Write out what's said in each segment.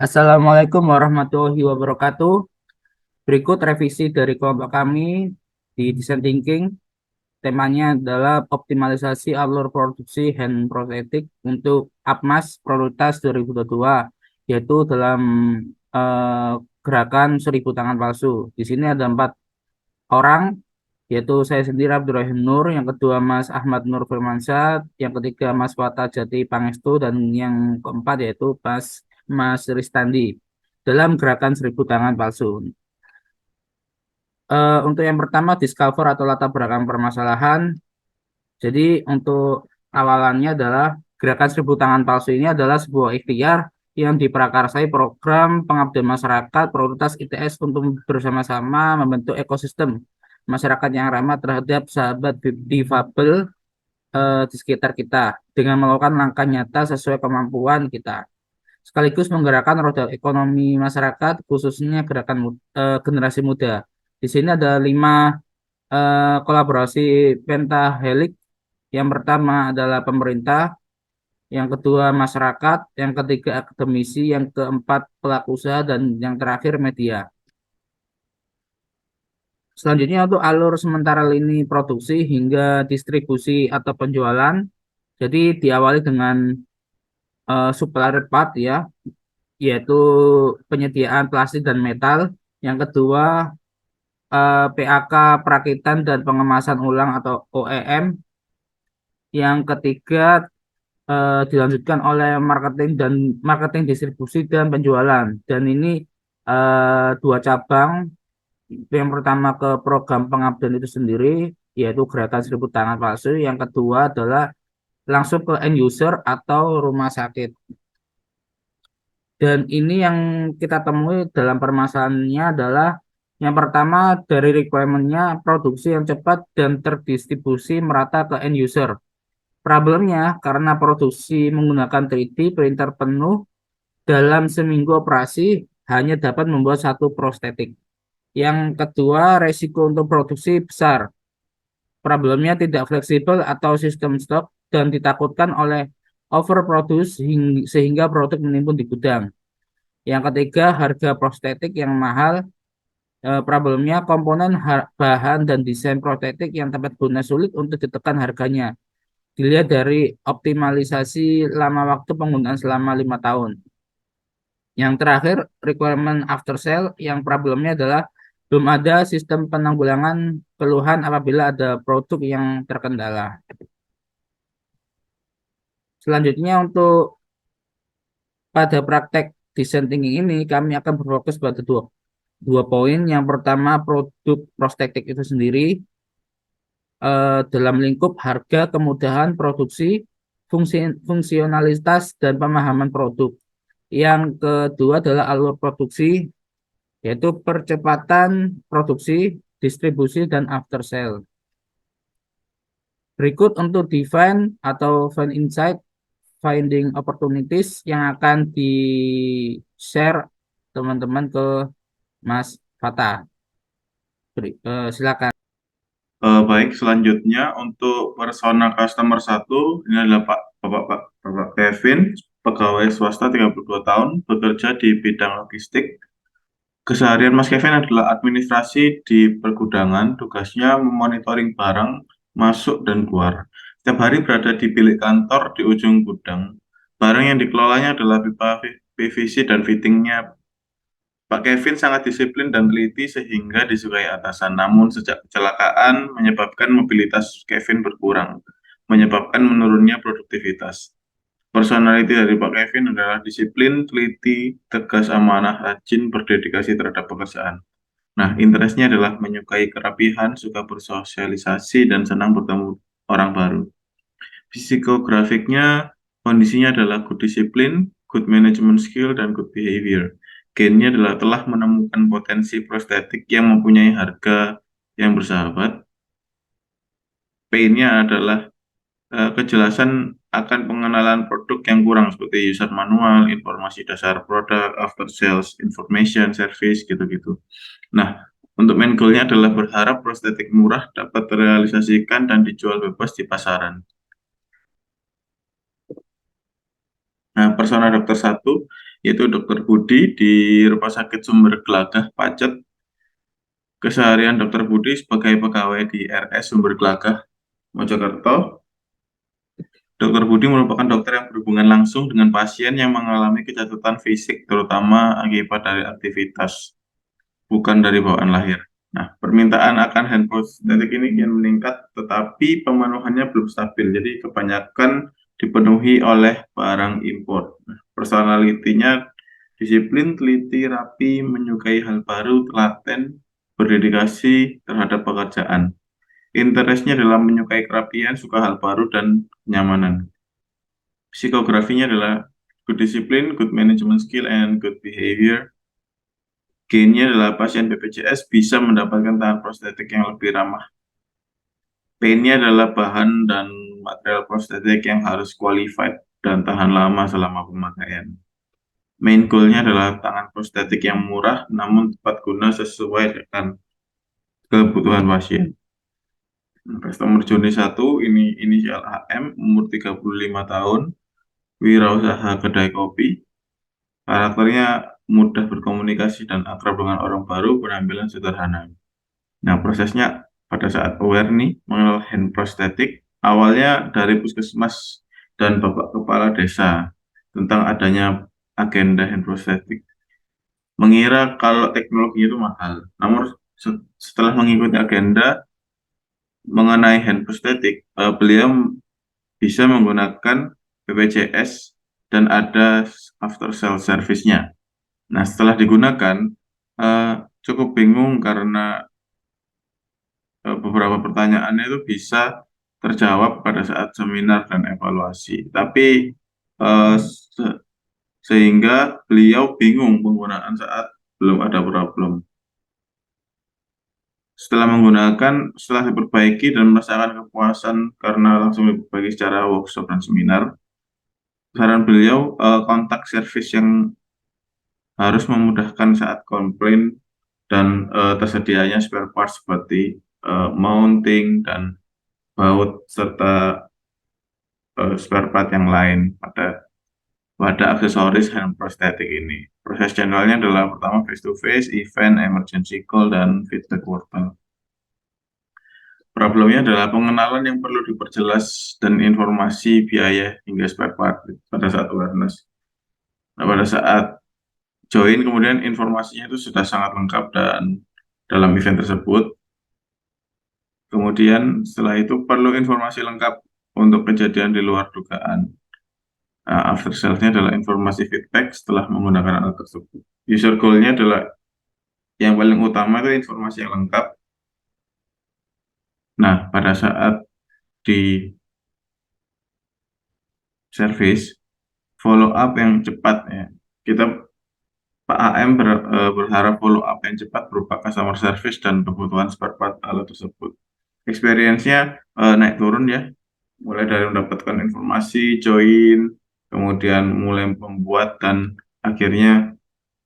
Assalamualaikum warahmatullahi wabarakatuh. Berikut revisi dari kelompok kami di Design Thinking. Temanya adalah optimalisasi alur produksi hand prosthetic untuk APMAS Prioritas 2022, yaitu dalam eh, gerakan 1.000 tangan palsu. Di sini ada 4 orang, yaitu saya sendiri Abdurrahim Nur, yang kedua Mas Ahmad Nur Firmansyah, yang ketiga Mas Wata Jati Pangestu, dan yang keempat yaitu Mas Ristandi dalam gerakan 1.000 tangan palsu. Untuk yang pertama, discover atau latar belakang permasalahan. Jadi untuk awalannya adalah gerakan 1.000 tangan palsu ini adalah sebuah ikhtiar yang diprakarsai program pengabdian masyarakat prioritas ITS untuk bersama-sama membentuk ekosistem masyarakat yang ramah terhadap sahabat difabel di sekitar kita dengan melakukan langkah nyata sesuai kemampuan kita, sekaligus menggerakkan roda ekonomi masyarakat, khususnya generasi muda. Di sini ada 5 kolaborasi pentahelik. Yang pertama adalah pemerintah, yang kedua masyarakat, yang ketiga akademisi, yang keempat pelaku usaha, dan yang terakhir media. Selanjutnya untuk alur sementara lini produksi hingga distribusi atau penjualan. Jadi diawali dengan supplier part ya, yaitu penyediaan plastik dan metal. Yang kedua, PAK perakitan dan pengemasan ulang atau OEM. Yang ketiga, dilanjutkan oleh marketing distribusi dan penjualan. Dan ini 2 cabang. Yang pertama ke program pengabdian itu sendiri, yaitu gerakan 1.000 tangan palsu. Yang kedua adalah langsung ke end user atau rumah sakit. Dan ini yang kita temui dalam permasalahannya adalah yang pertama dari requirement-nya produksi yang cepat dan terdistribusi merata ke end user. Problemnya karena produksi menggunakan 3D printer penuh dalam seminggu operasi hanya dapat membuat satu prostetik. Yang kedua, resiko untuk produksi besar. Problemnya tidak fleksibel atau sistem stok dan ditakutkan oleh overproduce sehingga produk menimbun di gudang. Yang ketiga, harga prostetik yang mahal. Problemnya komponen bahan dan desain prostetik yang tepat guna sulit untuk ditekan harganya. Dilihat dari optimalisasi lama waktu penggunaan selama 5 tahun. Yang terakhir, requirement after sale yang problemnya adalah belum ada sistem penanggulangan keluhan apabila ada produk yang terkendala. Selanjutnya untuk pada praktek design thinking ini kami akan berfokus pada dua poin. Yang pertama, produk prostetik itu sendiri dalam lingkup harga, kemudahan produksi, fungsionalitas, dan pemahaman produk. Yang kedua adalah alur produksi, yaitu percepatan produksi, distribusi, dan after sale. Berikut untuk define atau find insight, finding opportunities yang akan di-share teman-teman ke Mas Fatah. Silakan. Baik, selanjutnya untuk persona customer satu, ini adalah Bapak Kevin, pegawai swasta 32 tahun, bekerja di bidang logistik. Keseharian Mas Kevin adalah administrasi di pergudangan, tugasnya memonitoring barang masuk dan keluar. Setiap hari berada di bilik kantor di ujung gudang. Barang yang dikelolanya adalah pipa PVC dan fittingnya. Pak Kevin sangat disiplin dan teliti sehingga disukai atasan. Namun sejak kecelakaan menyebabkan mobilitas Kevin berkurang, menyebabkan menurunnya produktivitas. Personality dari Pak Kevin adalah disiplin, teliti, tegas, amanah, rajin, berdedikasi terhadap pekerjaan. Nah, interestnya adalah menyukai kerapihan, suka bersosialisasi, dan senang bertemu orang baru. Psikografiknya, kondisinya adalah good discipline, good management skill, dan good behavior. Gainnya adalah telah menemukan potensi prostetik yang mempunyai harga yang bersahabat. Pain-nya adalah kejelasan akan pengenalan produk yang kurang seperti user manual, informasi dasar produk, after sales, information, service, gitu-gitu. Nah, untuk main goal-nya adalah berharap prostetik murah dapat terrealisasikan dan dijual bebas di pasaran. Nah, persona dokter satu yaitu Dokter Budi di Rumah Sakit Sumber Gelagah Pacet. Keseharian Dokter Budi sebagai pegawai di RS Sumber Gelagah Mojokerto. Dokter Budi merupakan dokter yang berhubungan langsung dengan pasien yang mengalami kecacatan fisik, terutama akibat dari aktivitas, bukan dari bawaan lahir. Nah, permintaan akan hand prosthetic ini kian meningkat, tetapi pemenuhannya belum stabil. Jadi kebanyakan dipenuhi oleh barang impor. Nah, personalitinya disiplin, teliti, rapi, menyukai hal baru, telaten, berdedikasi terhadap pekerjaan. Interestnya dalam menyukai kerapian, suka hal baru, dan kenyamanan. Psikografinya adalah good discipline, good management skill, and good behavior. Gainnya adalah pasien BPJS bisa mendapatkan tahan prostetik yang lebih ramah. Painnya adalah bahan dan material prostetik yang harus qualified dan tahan lama selama pemakaian. Main goal-nya adalah tangan prostetik yang murah namun tepat guna sesuai dengan kebutuhan pasien. Customer journey 1 ini inisial HM, umur 35 tahun, wirausaha kedai kopi. Karakternya mudah berkomunikasi dan akrab dengan orang baru, penampilan sederhana. Nah, prosesnya pada saat aware nih, mengenal hand prosthetic, awalnya dari puskesmas dan Bapak Kepala Desa tentang adanya agenda hand prosthetic. Mengira kalau teknologi itu mahal. Namun setelah mengikuti agenda mengenai hand prosthetic, beliau bisa menggunakan BPJS dan ada after sale service-nya. Nah, setelah digunakan, eh, cukup bingung karena beberapa pertanyaannya itu bisa terjawab pada saat seminar dan evaluasi. Tapi sehingga beliau bingung penggunaan saat belum ada problem. Setelah menggunakan, setelah diperbaiki dan merasakan kepuasan karena langsung diperbaiki secara workshop dan seminar, saran beliau kontak servis yang harus memudahkan saat komplain dan tersedianya spare parts seperti mounting dan baut serta spare part yang lain pada aksesoris hand prosthetic ini. Proses channelnya adalah pertama face to face, event, emergency call, dan feedback workflow. Problemnya adalah pengenalan yang perlu diperjelas dan informasi biaya hingga spare part pada saat awareness. Nah, pada saat join kemudian informasinya itu sudah sangat lengkap dan dalam event tersebut. Kemudian setelah itu perlu informasi lengkap untuk kejadian di luar dugaan. Nah, after sales-nya adalah informasi feedback setelah menggunakan alat tersebut. User goal-nya adalah yang paling utama itu informasi yang lengkap. Nah, pada saat di service, follow up yang cepat ya. Kita Pak AM berharap follow up yang cepat berupa customer service dan kebutuhan spare part alat tersebut. Experience-nya naik turun ya, mulai dari mendapatkan informasi, join, kemudian mulai membuat dan akhirnya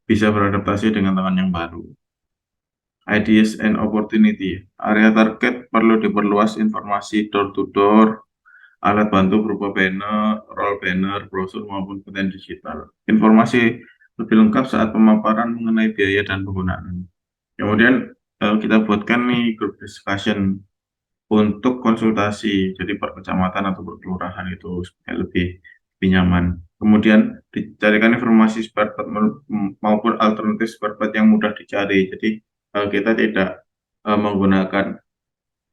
bisa beradaptasi dengan tangan yang baru. Ideas and opportunity. Area target perlu diperluas informasi door to door, alat bantu berupa banner, roll banner, brosur maupun konten digital. Informasi lebih lengkap saat pemaparan mengenai biaya dan penggunaan. Kemudian kita buatkan nih group discussion untuk konsultasi, jadi per kecamatan atau per kelurahan itu supaya lebih nyaman. Kemudian dicarikan informasi spare part maupun alternatif spare part yang mudah dicari. Jadi kita tidak menggunakan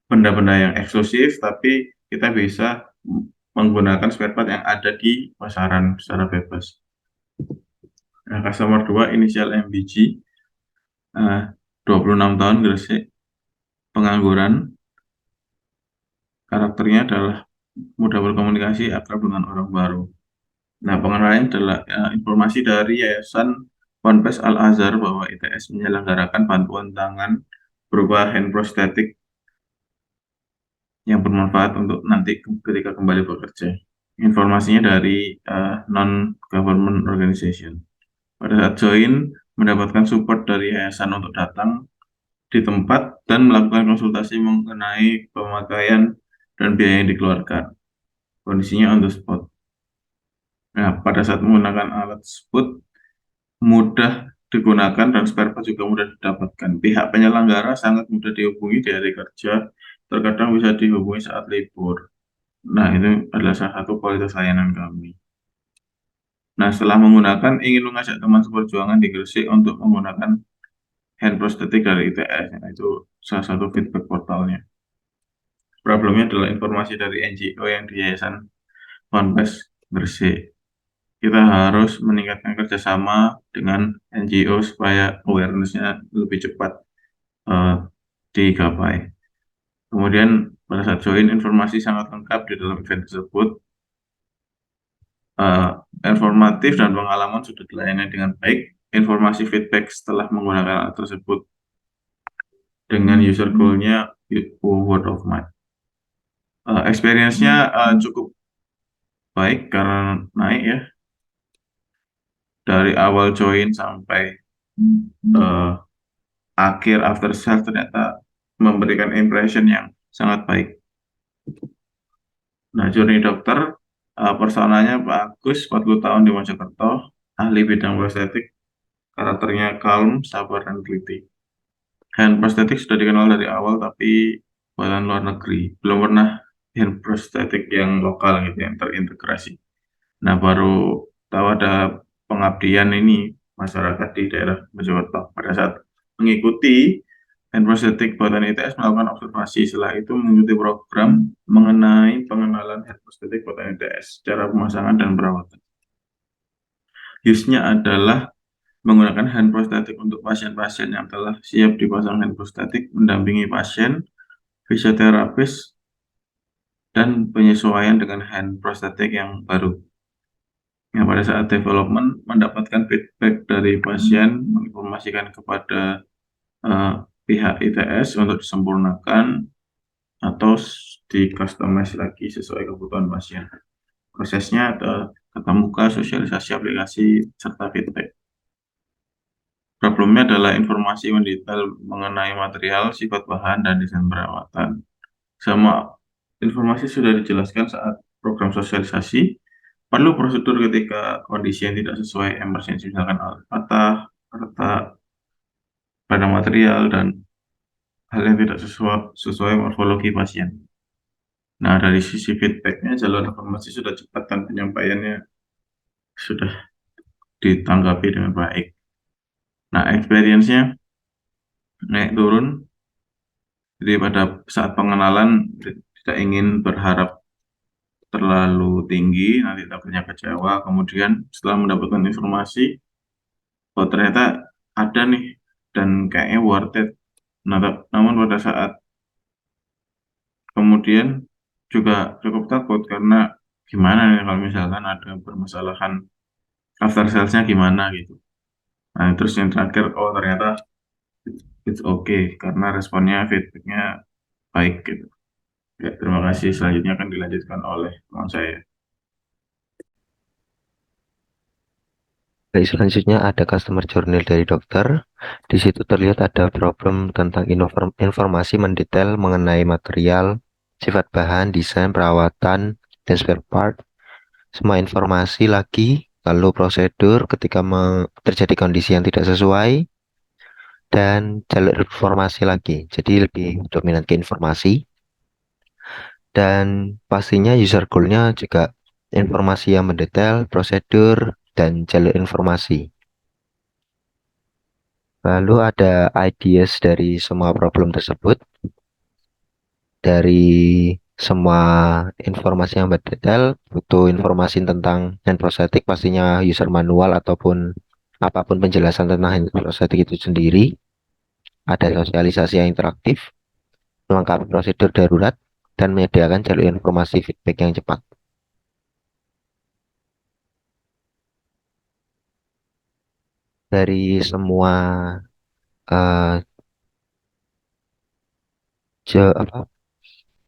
benda-benda yang eksklusif, tapi kita bisa menggunakan spare part yang ada di pasaran secara bebas. Nah, customer 2 inisial MBG, 26 tahun, Gresik, pengangguran, karakternya adalah mudah berkomunikasi, akrab dengan orang baru. Nah, pengenalan adalah informasi dari Yayasan Ponpes Al Azhar bahwa ITS menyelenggarakan bantuan tangan berupa hand prosthetic yang bermanfaat untuk nanti ketika kembali bekerja. Informasinya dari non-government organization. Pada saat join, mendapatkan support dari yayasan untuk datang di tempat dan melakukan konsultasi mengenai pemakaian dan biaya yang dikeluarkan. Kondisinya on the spot. Nah, pada saat menggunakan alat tersebut mudah digunakan dan spare part juga mudah didapatkan. Pihak penyelenggara sangat mudah dihubungi di hari kerja, terkadang bisa dihubungi saat libur. Nah, itu adalah salah satu kualitas layanan kami. Nah, setelah menggunakan, ingin mengajak teman seperjuangan di Gresik untuk menggunakan hand prosthetic dari ITS. Nah, itu salah satu feedback portalnya. Problemnya adalah informasi dari NGO yang di Yayasan Ponpes Gresik. Kita harus meningkatkan kerjasama dengan NGO supaya awareness-nya lebih cepat eh, digapai. Kemudian pada saat join, informasi sangat lengkap di dalam event tersebut. Eh, Informatif dan pengalaman sudah dilayani dengan baik. Informasi feedback setelah menggunakan alat tersebut dengan user goal-nya word of mouth. Experience-nya cukup baik karena naik ya dari awal join sampai eh, akhir after sales ternyata memberikan impression yang sangat baik. Nah, journey dokter personanya Pak Agus, 40 tahun di Mojokerto, ahli bidang prostetik, karakternya calm, sabar, dan teliti. Hand prostetik sudah dikenal dari awal, tapi buatan luar negeri. Belum pernah hand prostetik yang lokal gitu, yang terintegrasi. Nah, baru tahu ada pengabdian ini masyarakat di daerah Mojokerto. Pada saat mengikuti hand prosthetic buatan ITS melakukan observasi. Setelah itu mengikuti program mengenai pengenalan hand prosthetic buatan ITS, cara pemasangan dan perawatan. Use-nya adalah menggunakan hand prosthetic untuk pasien-pasien yang telah siap dipasang hand prosthetic, mendampingi pasien, fisioterapis, dan penyesuaian dengan hand prosthetic yang baru. Yang pada saat development mendapatkan feedback dari pasien, menginformasikan kepada eh, pihak ITS untuk disempurnakan atau di-customize lagi sesuai kebutuhan pasien. Prosesnya ada tatap muka, sosialisasi aplikasi, serta feedback. Problemnya adalah informasi mendetail mengenai material, sifat bahan, dan desain perawatan. Sama informasi sudah dijelaskan saat program sosialisasi, perlu prosedur ketika kondisi yang tidak sesuai emergensi, misalkan alat patah, retak pada material, dan hal yang tidak sesuai morfologi pasien. Nah, dari sisi feedbacknya, jalur informasi sudah cepat dan penyampaiannya sudah ditanggapi dengan baik. Nah, experience-nya naik turun, jadi pada saat pengenalan tidak ingin berharap terlalu tinggi, nanti takutnya kecewa. Kemudian setelah mendapatkan informasi, oh ternyata ada nih, dan kayaknya worth it. Nah, namun pada saat kemudian juga cukup takut karena gimana nih kalau misalkan ada permasalahan after sales-nya gimana gitu. Nah, terus yang terakhir, oh ternyata it's okay karena responnya, feedbacknya baik gitu. Ya, terima kasih. Selanjutnya akan dilanjutkan oleh teman saya. Baik, selanjutnya ada customer journal dari dokter. Di situ terlihat ada problem tentang informasi mendetail mengenai material, sifat bahan, desain, perawatan, dan spare part. Semua informasi lagi, lalu prosedur ketika terjadi kondisi yang tidak sesuai, dan jalur informasi lagi. Jadi lebih dominan ke informasi. Dan pastinya user goal-nya juga informasi yang mendetail, prosedur, dan jalur informasi. Lalu ada ideas dari semua problem tersebut, dari semua informasi yang berdetail, butuh informasi tentang hand prosthetic, pastinya user manual ataupun apapun penjelasan tentang hand prosthetic itu sendiri. Ada sosialisasi yang interaktif, melengkapi prosedur darurat, dan menyediakan jalur informasi feedback yang cepat. Dari semua uh,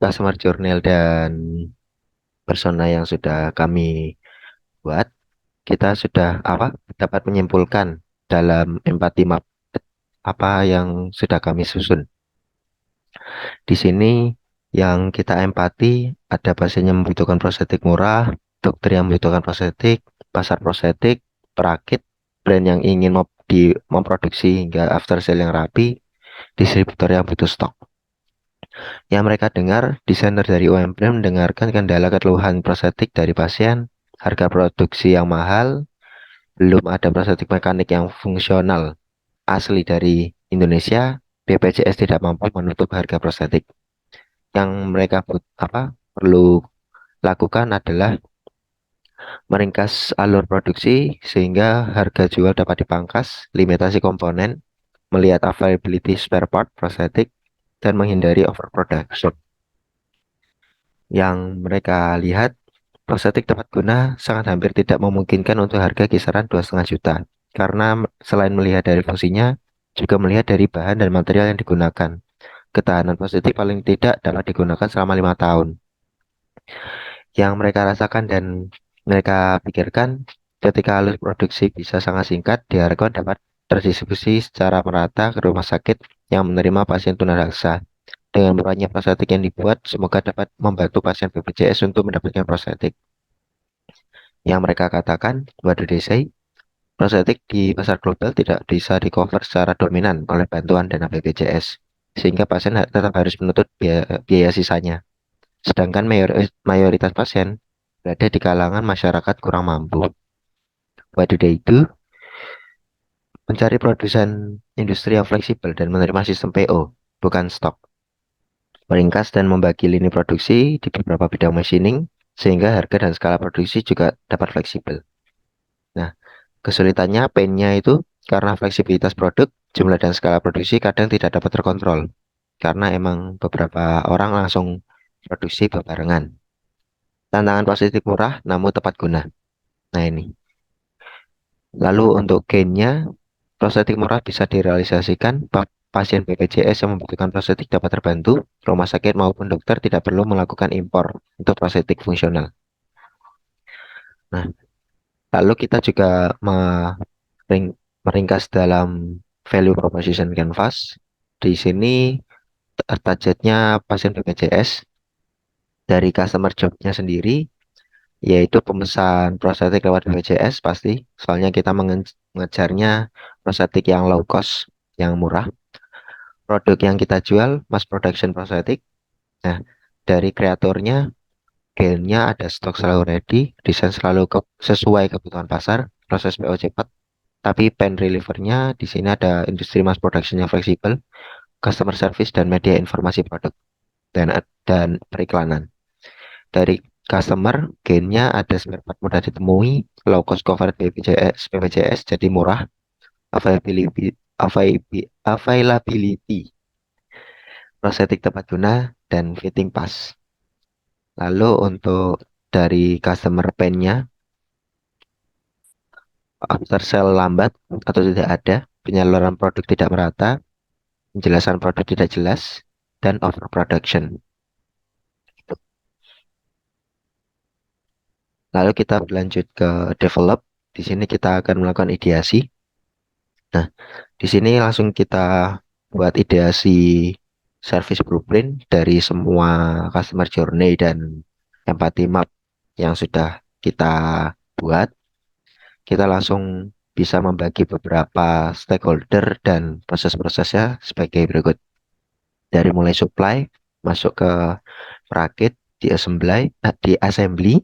customer journal dan persona yang sudah kami buat, kita sudah dapat menyimpulkan dalam empati map apa yang sudah kami susun. Di sini yang kita empati ada pasien yang membutuhkan prostetik murah, dokter yang membutuhkan prostetik, pasar prostetik, perakit, brand yang ingin memproduksi hingga after sale yang rapi, distributor yang butuh stok. Yang mereka dengar, desainer dari UMBRAM mendengarkan kendala keluhan prostetik dari pasien, harga produksi yang mahal, belum ada prostetik mekanik yang fungsional asli dari Indonesia, BPJS tidak mampu menutup harga prostetik. Yang mereka perlu lakukan adalah meringkas alur produksi sehingga harga jual dapat dipangkas, limitasi komponen, melihat availability spare part prostetik, dan menghindari overproduction. Yang mereka lihat, prostetik tepat guna sangat hampir tidak memungkinkan untuk harga kisaran 2,5 juta. Karena selain melihat dari fungsinya, juga melihat dari bahan dan material yang digunakan. Ketahanan prostetik paling tidak dapat digunakan selama 5 tahun. Yang mereka rasakan dan mereka pikirkan, ketika alur produksi bisa sangat singkat, diharapkan dapat terdistribusi secara merata ke rumah sakit yang menerima pasien tunaraksa. Dengan murahnya prostetik yang dibuat, semoga dapat membantu pasien BPJS untuk mendapatkan prostetik. Yang mereka katakan, what do they say? Prostetik di pasar global tidak bisa di-cover secara dominan oleh bantuan dana BPJS, sehingga pasien tetap harus menuntut biaya sisanya. Sedangkan mayoritas pasien berada di kalangan masyarakat kurang mampu. What do they do? Mencari produsen industri yang fleksibel dan menerima sistem PO, bukan stok. Meringkas dan membagi lini produksi di beberapa bidang machining, sehingga harga dan skala produksi juga dapat fleksibel. Nah, kesulitannya painnya itu karena fleksibilitas produk, jumlah dan skala produksi kadang tidak dapat terkontrol. Karena emang beberapa orang langsung produksi berbarengan. Tantangan positif murah namun tepat guna. Nah ini. Lalu untuk gainnya, prostetik murah bisa direalisasikan. Pasien BPJS yang membutuhkan prostetik dapat terbantu. Rumah sakit maupun dokter tidak perlu melakukan impor untuk prostetik fungsional. Nah, lalu kita juga meringkas dalam value proposition canvas. Di sini targetnya pasien BPJS dari customer job-nya sendiri, yaitu pemesan prostetik lewat BPJS pasti. Soalnya kita mengejarnya prostetik yang low cost, yang murah. Produk yang kita jual, mass production prostetik. Nah, dari kreatornya, gainnya ada stok selalu ready, desain selalu sesuai kebutuhan pasar, proses PO cepat. Tapi pen relievernya di sini ada industri mass production yang fleksibel, customer service dan media informasi produk dan periklanan. Dari customer, gainnya ada spare part mudah ditemui, low cost covered BPJS jadi murah, availability prostetik tepat guna, dan fitting pas. Lalu untuk dari customer pain-nya, after sale lambat atau tidak ada, penyaluran produk tidak merata, penjelasan produk tidak jelas, dan overproduction. Lalu kita berlanjut ke develop. Di sini kita akan melakukan ideasi. Nah, di sini langsung kita buat ideasi service blueprint dari semua customer journey dan empathy map yang sudah kita buat. Kita langsung bisa membagi beberapa stakeholder dan proses-prosesnya sebagai berikut. Dari mulai supply, masuk ke perakit, di assembly,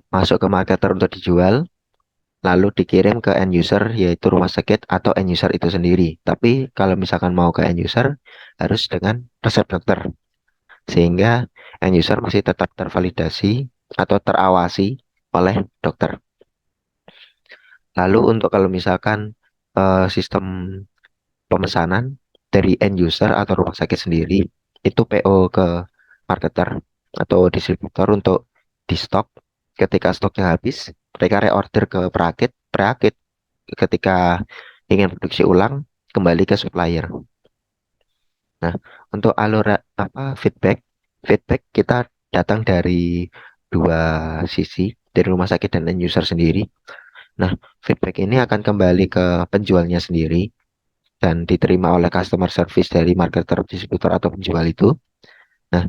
masuk ke marketer untuk dijual, lalu dikirim ke end user yaitu rumah sakit atau end user itu sendiri. Tapi kalau misalkan mau ke end user harus dengan resep dokter sehingga end user masih tetap tervalidasi atau terawasi oleh dokter. Lalu untuk kalau misalkan sistem pemesanan dari end user atau rumah sakit sendiri itu PO ke marketer atau distributor untuk di stok. Ketika stoknya habis, mereka reorder ke perakit. Perakit ketika ingin produksi ulang kembali ke supplier. Nah, untuk alur feedback, feedback kita datang dari dua sisi, dari rumah sakit dan end user sendiri. Nah, feedback ini akan kembali ke penjualnya sendiri dan diterima oleh customer service dari marketer, distributor atau penjual itu. Nah,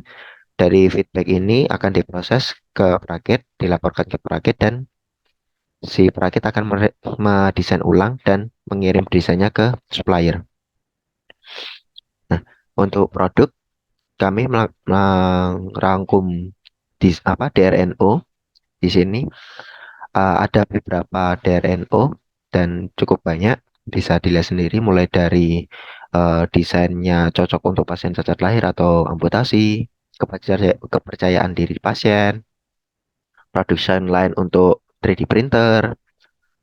dari feedback ini akan diproses ke perakit, dilaporkan ke perakit dan si perakit akan mendesain ulang dan mengirim desainnya ke supplier. Nah, untuk produk kami merangkum DRNO. Di sini ada beberapa DRNO dan cukup banyak, bisa dilihat sendiri mulai dari desainnya cocok untuk pasien cacat lahir atau amputasi, kepercayaan diri pasien, production line untuk 3D printer,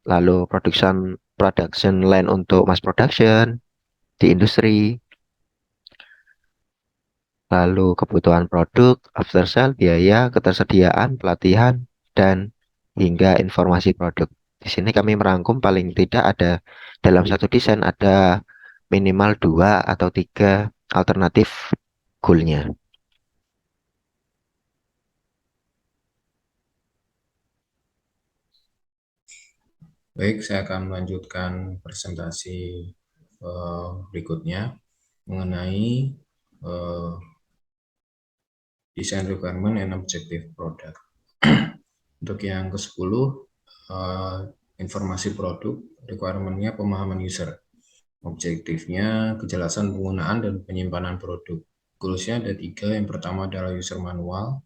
lalu production line untuk mass production di industri, lalu kebutuhan produk, after sale, biaya, ketersediaan, pelatihan, dan hingga informasi produk. Di sini kami merangkum paling tidak ada dalam satu desain ada minimal 2 atau 3 alternatif goalnya. Baik, saya akan melanjutkan presentasi berikutnya mengenai design requirement and objective product. Untuk yang ke-10, informasi produk, requirement-nya pemahaman user. Objektifnya kejelasan penggunaan dan penyimpanan produk. Goals-nya ada 3. Yang pertama adalah user manual.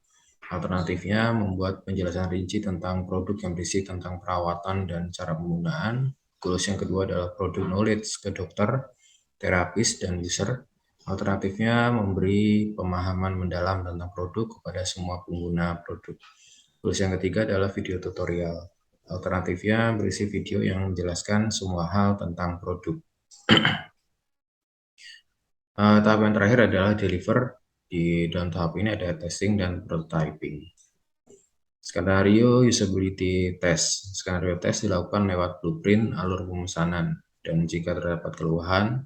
Alternatifnya membuat penjelasan rinci tentang produk yang berisi tentang perawatan dan cara penggunaan. Goals yang kedua adalah product knowledge ke dokter, terapis, dan user. Alternatifnya memberi pemahaman mendalam tentang produk kepada semua pengguna produk. Goals yang ketiga adalah video tutorial. Alternatifnya berisi video yang menjelaskan semua hal tentang produk. Tahap yang terakhir adalah deliver. Di dalam tahap ini ada testing dan prototyping. Skenario usability test. Skenario test dilakukan lewat blueprint alur pemesanan, dan jika terdapat keluhan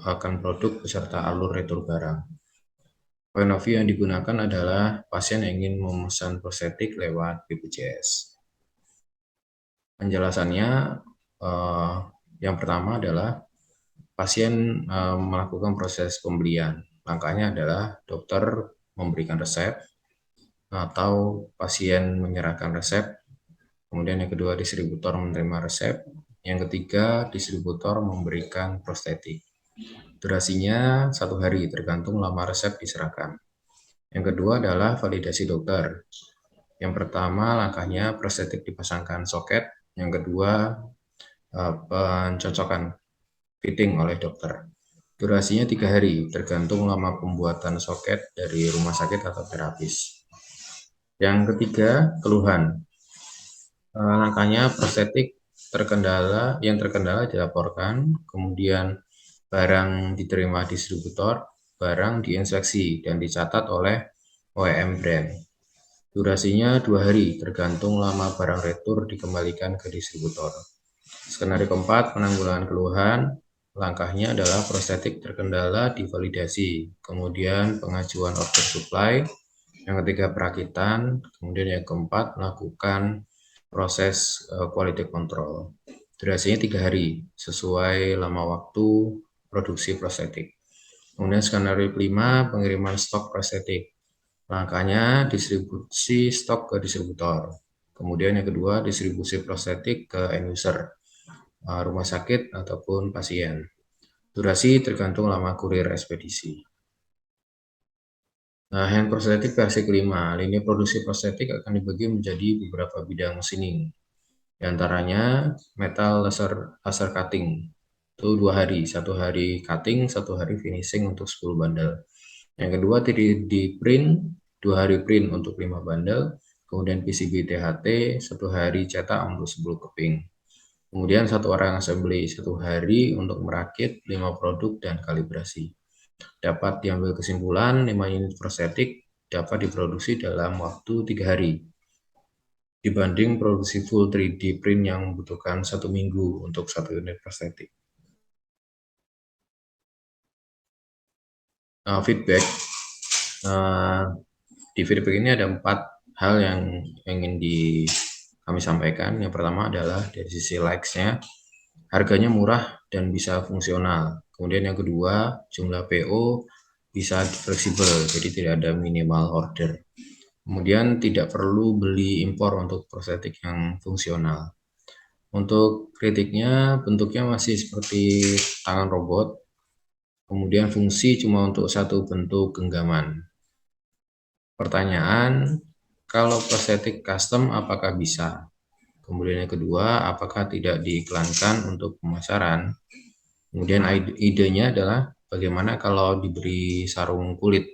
akan produk beserta alur retur barang. Point of view yang digunakan adalah pasien yang ingin memesan prostetik lewat BPJS. Penjelasannya yang pertama adalah pasien melakukan proses pembelian. Langkahnya adalah dokter memberikan resep atau pasien menyerahkan resep. Kemudian yang kedua, distributor menerima resep. Yang ketiga, distributor memberikan prostetik. Durasinya 1 hari, tergantung lama resep diserahkan. Yang kedua adalah validasi dokter. Yang pertama, langkahnya prostetik dipasangkan soket. Yang kedua, pencocokan fitting oleh dokter. Durasinya 3 hari, tergantung lama pembuatan soket dari rumah sakit atau terapis. Yang ketiga, keluhan. Langkahnya prostetik yang terkendala dilaporkan, kemudian barang diterima distributor, barang diinspeksi dan dicatat oleh OEM brand. Durasinya 2 hari, tergantung lama barang retur dikembalikan ke distributor. Skenario keempat, penanggulangan keluhan. Langkahnya adalah prostetik terkendala divalidasi, kemudian pengajuan order supply. Yang ketiga, perakitan. Kemudian yang keempat, melakukan proses quality control. Durasinya 3 hari, sesuai lama waktu produksi prostetik. Kemudian skenario kelima, pengiriman stok prostetik. Langkahnya distribusi stok ke distributor. Kemudian yang kedua, distribusi prostetik ke end user, rumah sakit ataupun pasien. Durasi tergantung lama kurir ekspedisi. Nah, hand prostetik versi kelima. Lini produksi prostetik akan dibagi menjadi beberapa bidang machining. Di antaranya metal laser cutting. Itu 2 hari, 1 hari cutting, 1 hari finishing untuk 10 bandel. Yang kedua 3D print, 2 hari print untuk 5 bandel. Kemudian PCB THT, 1 hari cetak untuk 10 keping. Kemudian 1 orang assembly, 1 hari untuk merakit 5 produk dan kalibrasi. Dapat diambil kesimpulan 5 unit prostetik dapat diproduksi dalam waktu 3 hari. Dibanding produksi full 3D print yang membutuhkan 1 minggu untuk 1 unit prostetik. Feedback. Di feedback ini ada 4 hal yang ingin kami sampaikan. Yang pertama adalah dari sisi likes-nya, harganya murah dan bisa fungsional. Kemudian yang kedua, jumlah PO bisa fleksibel, jadi tidak ada minimal order. Kemudian tidak perlu beli impor untuk prostetik yang fungsional. Untuk kritiknya, bentuknya masih seperti tangan robot, kemudian fungsi cuma untuk satu bentuk genggaman. Pertanyaan, kalau prostetik custom apakah bisa? Kemudian yang kedua, apakah tidak diiklankan untuk pemasaran? Kemudian idenya adalah bagaimana kalau diberi sarung kulit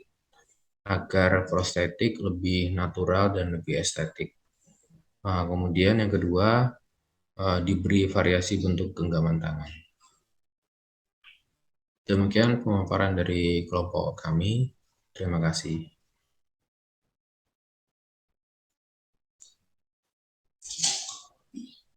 agar prostetik lebih natural dan lebih estetik. Nah, kemudian yang kedua, diberi variasi bentuk genggaman tangan. Demikian pemaparan dari kelompok kami. Terima kasih.